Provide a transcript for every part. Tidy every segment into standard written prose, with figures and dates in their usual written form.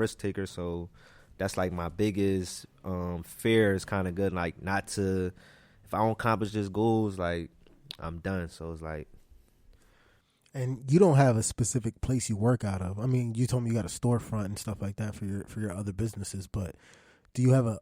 risk taker, so that's like my biggest fear is kind of good, like not to, if I don't accomplish this goals, like I'm done. So it's like. And you don't have a specific place you work out of. I mean, you told me you got a storefront and stuff like that for your other businesses, but do you have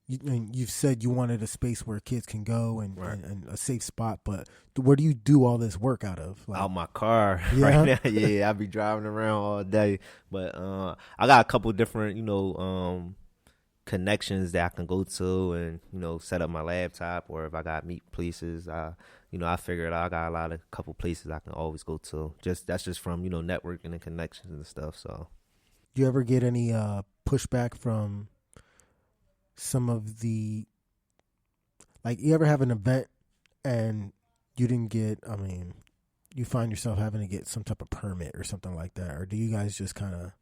you've said you wanted a space where kids can go and, right. and a safe spot, but where do you do all this work out of? Out my car yeah? right now. Yeah, I be driving around all day. But I got a couple different, connections that I can go to and, set up my laptop, or if I got meet places, I figured out I got a couple places I can always go to. That's just from, networking and connections and stuff. So do you ever get any pushback from some of the, like, you ever have an event and you didn't get, I mean, you find yourself having to get some type of permit or something like that, or do you guys just kind of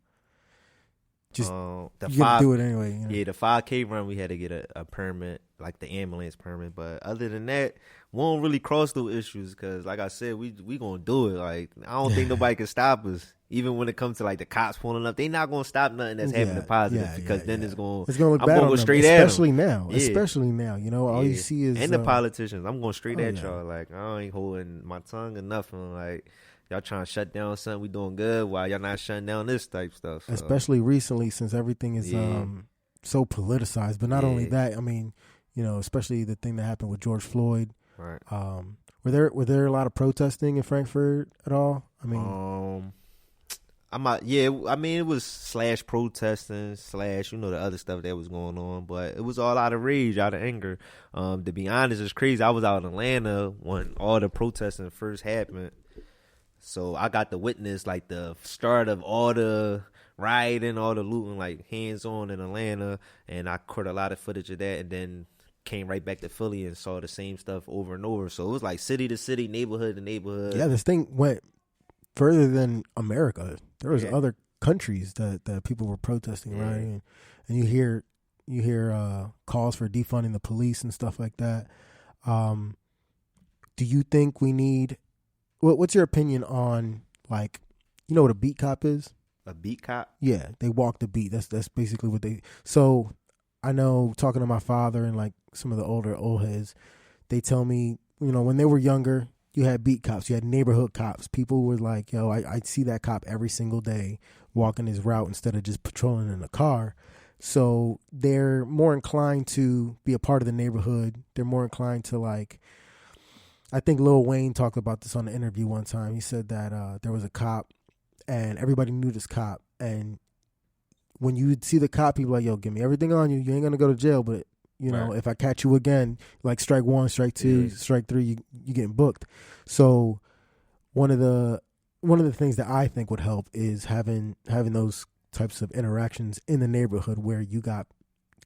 do it anyway? Yeah, the 5K run we had to get a permit, like the ambulance permit, but other than that, we don't really cross those issues because, like I said, we gonna do it. Like, I don't think nobody can stop us. Even when it comes to like the cops pulling up, they not gonna stop nothing that's having a positive because then it's gonna look I'm bad gonna on go them, straight at them. Especially now, all you see is and the politicians. I'm going straight at y'all. Like, I ain't holding my tongue or nothing. Like, y'all trying to shut down something we doing good while y'all not shutting down this type stuff. So. Especially recently, since everything is so politicized. But not only that, I mean, especially the thing that happened with George Floyd. Right. Were there a lot of protesting in Frankfurt at all? I mean, I mean, it was / protesting / the other stuff that was going on, but it was all out of rage, out of anger. To be honest, it's crazy. I was out in Atlanta when all the protesting first happened, so I got to witness like the start of all the rioting, all the looting, like hands on in Atlanta, and I caught a lot of footage of that, and then came right back to Philly and saw the same stuff over and over. So it was like city to city, neighborhood to neighborhood. Yeah, this thing went further than America. There was other countries that people were protesting, right? And you hear calls for defunding the police and stuff like that. Do you think we need? What's your opinion on, like, you know what a beat cop is? A beat cop? Yeah, they walk the beat. That's basically what they. So I know, talking to my father and like some of the older old heads, they tell me, when they were younger, you had beat cops, you had neighborhood cops. People were like, yo, I see that cop every single day walking his route instead of just patrolling in a car. So they're more inclined to be a part of the neighborhood. They're more inclined to, like, I think Lil Wayne talked about this on the interview one time. He said that there was a cop and everybody knew this cop, and when you see the cop, people like, yo, give me everything on you. You ain't gonna go to jail, but if I catch you again, like strike 1, strike 2, strike 3, you getting booked. So one of the things that I think would help is having those types of interactions in the neighborhood where you got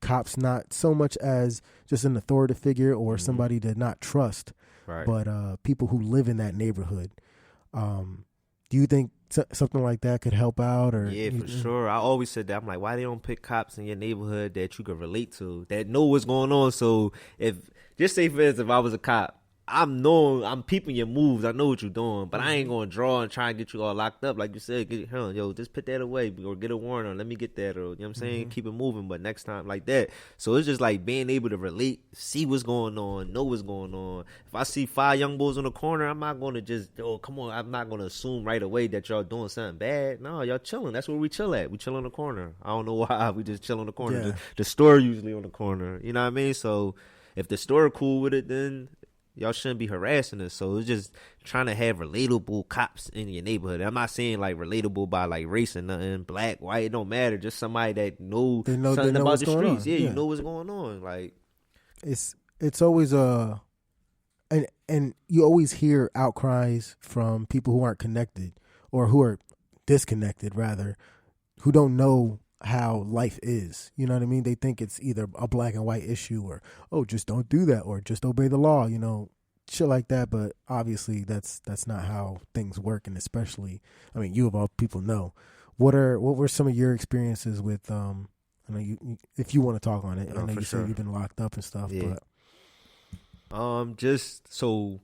cops not so much as just an authority figure or somebody to not trust, but people who live in that neighborhood. Do you think something like that could help out? Or yeah, for sure. I always said that. I'm like, why they don't pick cops in your neighborhood that you can relate to, that know what's going on? So if, just say for instance, if I was a cop, I'm peeping your moves. I know what you're doing, but I ain't going to draw and try and get you all locked up. Like you said, just put that away or get a warrant or let me get that, or, you know what I'm saying? Keep it moving, but next time like that. So it's just like being able to relate, see what's going on, know what's going on. If I see 5 young boys on the corner, I'm not going to just, come on, I'm not going to assume right away that y'all doing something bad. No, y'all chilling. That's where we chill at. We chill on the corner. I don't know why. We just chill on the corner. Yeah. The store usually on the corner. You know what I mean? So if the store cool with it, then y'all shouldn't be harassing us. So it's just trying to have relatable cops in your neighborhood. I'm not saying like relatable by like race or nothing, black, white, it don't matter. Just somebody that know something about the streets. Yeah, you know what's going on. Like it's always and you always hear outcries from people who aren't connected, or who are disconnected rather, who don't know how life is. You know what I mean? They think it's either a black and white issue, or, oh, just don't do that, or just obey the law, shit like that. But obviously that's not how things work. And especially, I mean, you of all people know, what were some of your experiences with, I know you, if you want to talk on it, I know you said you've been locked up and stuff, but just so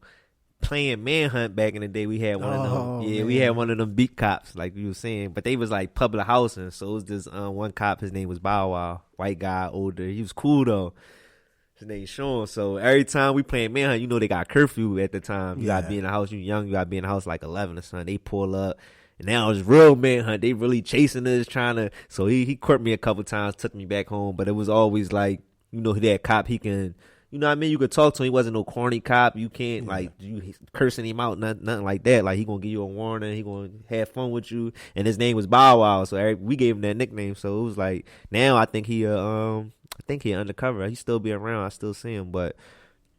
playing manhunt back in the day. We had one of them. Yeah, man. we had one of them beat cops, like you were saying. But they was like public housing. So it was this one cop. His name was Bow Wow, white guy, older. He was cool though. His name Sean. So every time we playing manhunt, you know they got curfew at the time. You gotta be in the house. You young. You gotta be in the house like 11 or something. They pull up. And now it's real manhunt. They really chasing us, trying to. So he court me a couple times, took me back home. But it was always like, you know, that cop, he can, you know what I mean? You could talk to him. He wasn't no corny cop. You can't, like, you cursing him out, nothing like that. Like, he gonna give you a warning. He gonna have fun with you. And his name was Bow Wow. So we gave him that nickname. So it was like, now I think he undercover. He still be around. I still see him. But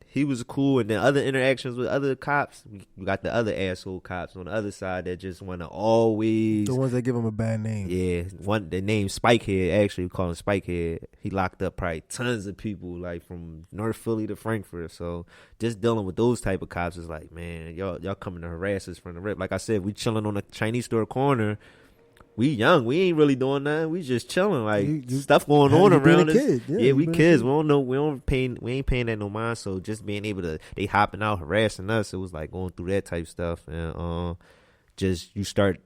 he was cool. And then other interactions with other cops, we got the other asshole cops on the other side that just want to always. The ones that give him a bad name. Yeah. The name Spikehead, actually, we call him Spikehead. He locked up probably tons of people, like from North Philly to Frankfurt. So just dealing with those type of cops is like, man, y'all coming to harass us from the rip. Like I said, we chilling on a Chinese store corner. We young. We ain't really doing nothing. We just chilling. Like stuff going on around us. Yeah, we kids. We don't know. We ain't paying that no mind. So just being able to, they hopping out harassing us. It was like going through that type stuff, and just you start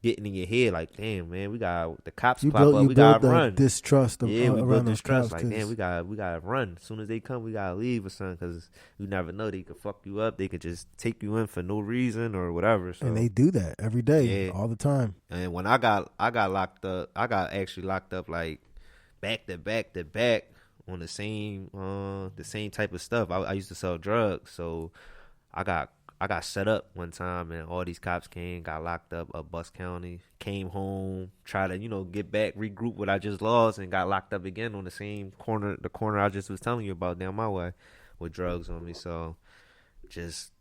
getting in your head like, damn, man, we got the cops pop up. We gotta run. Distrust. We built distrust. Like, damn, we gotta run. As soon as they come, we gotta leave or something, because you never know, they could fuck you up. They could just take you in for no reason or whatever. So, and they do that every day, all the time. And when I got locked up, I got actually locked up like back to back on the same type of stuff. I used to sell drugs, so I got set up one time, and all these cops came, got locked up at Bucks County, came home, tried to, get back, regroup what I just lost, and got locked up again on the same corner, the corner I just was telling you about down my way, with drugs on me. So just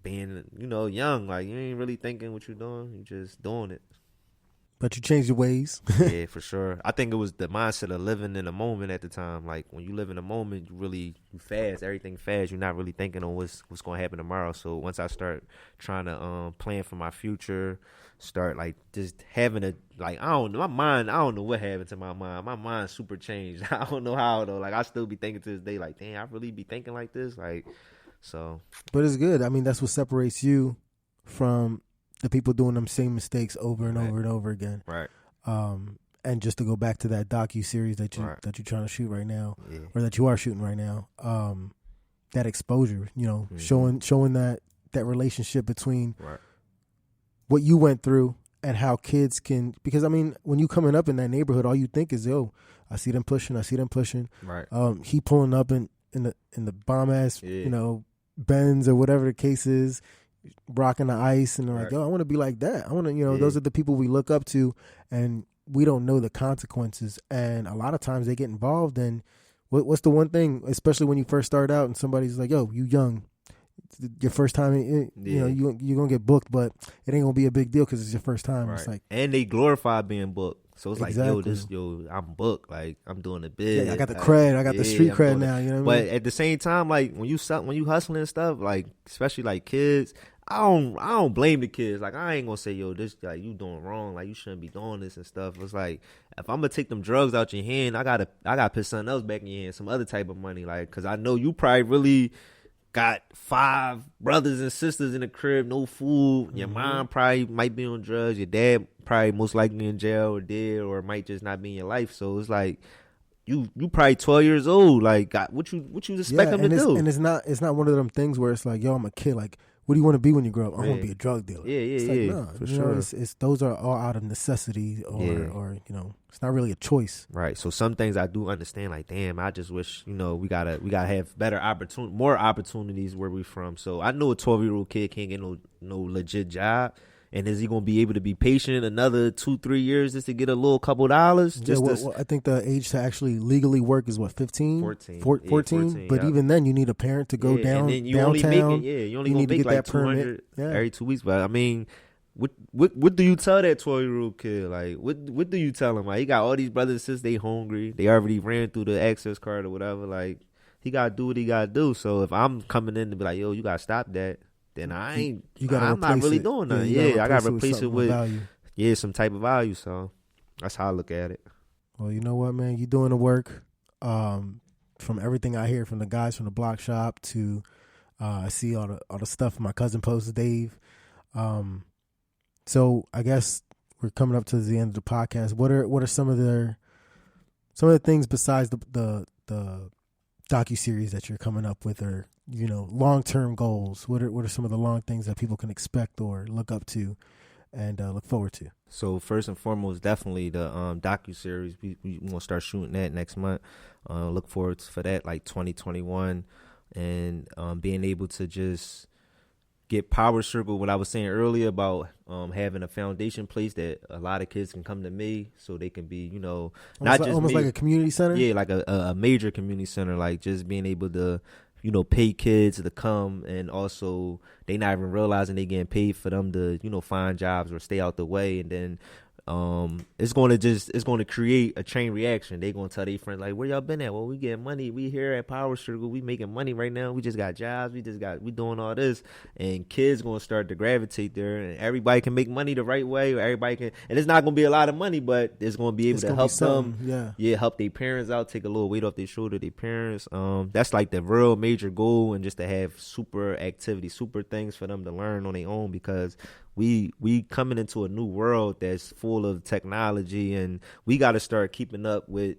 being, young, like, you ain't really thinking what you're doing, you just doing it. But you changed your ways. Yeah, for sure. I think it was the mindset of living in the moment at the time. Like, when you live in the moment, you fast, everything fast. You're not really thinking on what's going to happen tomorrow. So once I start trying to plan for my future, start like just having I don't know, my mind, I don't know what happened to my mind. My mind super changed. I don't know how though. Like, I still be thinking to this day, like, damn, I really be thinking like this. Like, so. But it's good. I mean, that's what separates you from the people doing them same mistakes over and over and over again. Right. And just to go back to that docuseries that you're trying to shoot right now, or that you are shooting right now, that exposure, showing that relationship between what you went through and how kids can, because I mean, when you coming up in that neighborhood, all you think is, I see them pushing. Right. He pulling up in the bomb ass, Benz or whatever the case is, rocking the ice, and they're like, I want to be like that. I want to, those are the people we look up to, and we don't know the consequences. And a lot of times they get involved. And what's the one thing, especially when you first start out and somebody's like, yo, you young, your first time, you're going to get booked, but it ain't going to be a big deal because it's your first time. Right. It's like, and they glorify being booked. So it's like, I'm booked. Like, I'm doing the biz. Yeah, I got the cred. I got the street cred now. You know what I mean? But at the same time, like, when you hustling and stuff, like, especially like kids, I don't blame the kids. Like, I ain't gonna say, this, like, you doing wrong. Like, you shouldn't be doing this and stuff. It's like, if I'm gonna take them drugs out your hand, I gotta put something else back in your hand, some other type of money. Like, cause I know you probably really got 5 brothers and sisters in the crib, no food. Your mom probably might be on drugs. Your dad probably most likely in jail or dead, or might just not be in your life. So it's like, you probably 12 years old. Like, what you expect them to do? And it's not one of them things where it's like, I'm a kid. Like, what do you want to be when you grow up? I want to be a drug dealer. Yeah, for sure. It's those are all out of necessity, or it's not really a choice. Right. So some things I do understand. Like, damn, I just wish we gotta have better more opportunities where we from. So I know a 12-year-old kid can't get no legit job. And is he going to be able to be patient another 2-3 years just to get a little couple dollars? I think the age to actually legally work is 15? 14. 14. But even then, you need a parent to go down. And then you downtown. Only you only going to make like 200 every 2 weeks. But I mean, what do you tell that 12-year-old kid? Like, what do you tell him? Like, he got all these brothers and sisters, they hungry. They already ran through the access card or whatever. Like, he got to do what he got to do. So if I'm coming in to be like, yo, you got to stop that, then I'm not really doing nothing. I got to replace it with some type of value. So that's how I look at it. Well, you know what, man? You're doing the work. From everything I hear from the guys from the block shop to I see all the stuff my cousin posts, Dave. So I guess we're coming up to the end of the podcast. What are some of the things besides the docuseries that you're coming up with, or long-term goals? What are some of the long things that people can expect or look up to and look forward to? So first and foremost, definitely the docuseries. We gonna start shooting that next month. Look forward for that, like 2021, and being able to just get Power Circle. What I was saying earlier about having a foundation place that a lot of kids can come to me, so they can be, not just almost me. like a community center. Yeah, like a major community center, like just being able to, pay kids to come, and also they not even realizing they getting paid for them to, find jobs or stay out the way, and then it's going to create a chain reaction. They going to tell their friends, like, where y'all been at? Well, we getting money. We here at Power Circle. We making money right now. We just got jobs. We doing all this, and kids going to start to gravitate there, and everybody can make money the right way, or everybody can, and it's not going to be a lot of money, but it's going to be able to help them. Yeah, help their parents out, take a little weight off their shoulder, their parents. That's like the real major goal, and just to have super activities, super things for them to learn on their own, because we coming into a new world that's full of technology, and we got to start keeping up with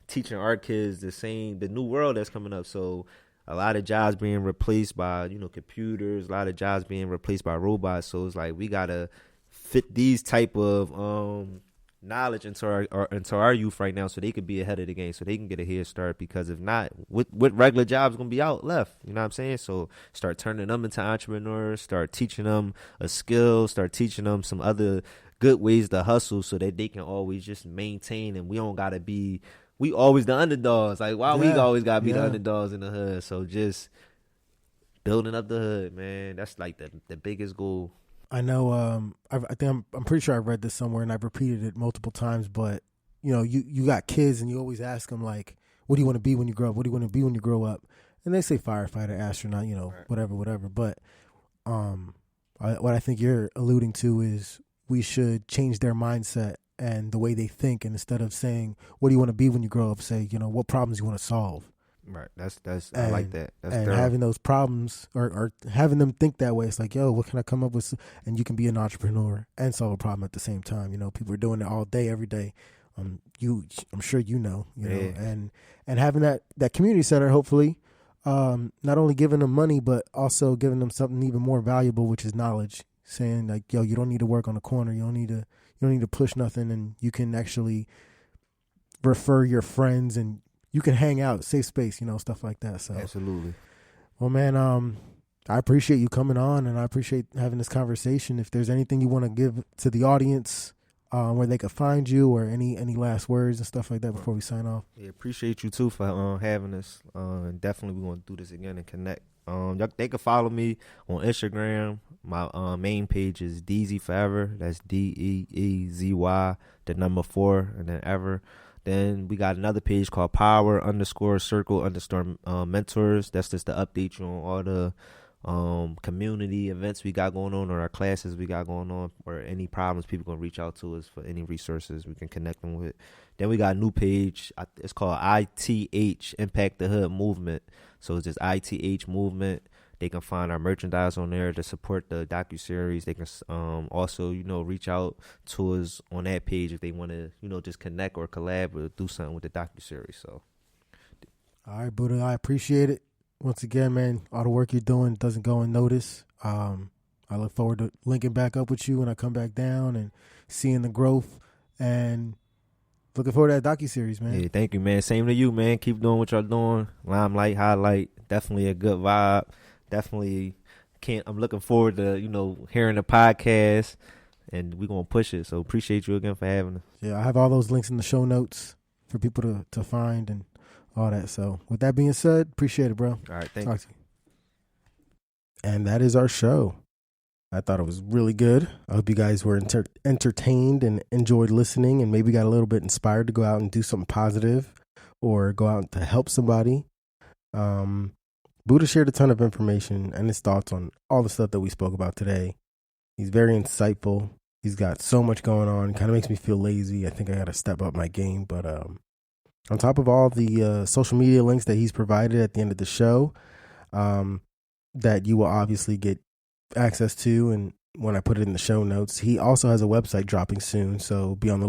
teaching our kids the new world that's coming up. So a lot of jobs being replaced by computers, a lot of jobs being replaced by robots. So it's like we got to fit these type of knowledge into our youth right now, so they could be ahead of the game, so they can get a head start. Because if not, what regular jobs gonna be out left? You know what I'm saying? So start turning them into entrepreneurs, start teaching them a skill, start teaching them some other good ways to hustle, so that they can always just maintain, and we don't gotta be, we always the underdogs. Like, why we always gotta be the underdogs in the hood? So just building up the hood, man. That's like the biggest goal. I know. I'm pretty sure I read this somewhere, and I've repeated it multiple times. But you got kids, and you always ask them, like, "What do you want to be when you grow up? What do you want to be when you grow up?" And they say firefighter, astronaut, right, whatever. But what I think you're alluding to is we should change their mindset and the way they think, and instead of saying, "What do you want to be when you grow up?" say, "What problems you want to solve." Right. I like that. That's and thorough. having those problems, or having them think that way, it's like, yo, what can I come up with? And you can be an entrepreneur and solve a problem at the same time. People are doing it all day, every day. I'm sure know, and having that community center, hopefully, not only giving them money, but also giving them something even more valuable, which is knowledge. Saying like, yo, you don't need to work on the corner. You don't need to push nothing, and you can actually refer your friends, and you can hang out, safe space, stuff like that. So absolutely. Well, man, I appreciate you coming on, and I appreciate having this conversation. If there's anything you want to give to the audience, where they could find you, or any last words and stuff like that before we sign off. Yeah, appreciate you too for having us. Definitely we want to do this again and connect. They can follow me on Instagram. My main page is Deezy Forever. That's DEEZY, the number 4, and then ever. Then we got another page called Power_Circle_Mentors. That's just to update you on all the community events we got going on, or our classes we got going on, or any problems people can reach out to us for any resources we can connect them with. Then we got a new page. It's called ITH, Impact the Hood Movement. So it's just ITH Movement. They can find our merchandise on there to support the docuseries. They can also, reach out to us on that page if they want to, just connect or collab or do something with the docuseries. So, all right, Buddah, I appreciate it. Once again, man, all the work you're doing doesn't go unnoticed. I look forward to linking back up with you when I come back down and seeing the growth, and looking forward to that docuseries, man. Yeah, thank you, man. Same to you, man. Keep doing what y'all doing. Limelight, Highlight, definitely a good vibe. Definitely I'm looking forward to, hearing the podcast, and we're going to push it. So appreciate you again for having us. Yeah, I have all those links in the show notes for people to find and all that. So with that being said, appreciate it, bro. All right, thank you. And that is our show. I thought it was really good. I hope you guys were entertained and enjoyed listening, and maybe got a little bit inspired to go out and do something positive or go out to help somebody. Buddah shared a ton of information and his thoughts on all the stuff that we spoke about today. He's very insightful. He's got so much going on. Kind of makes me feel lazy. I think I got to step up my game. But on top of all the social media links that he's provided at the end of the show, that you will obviously get access to, and when I put it in the show notes. He also has a website dropping soon, so be on the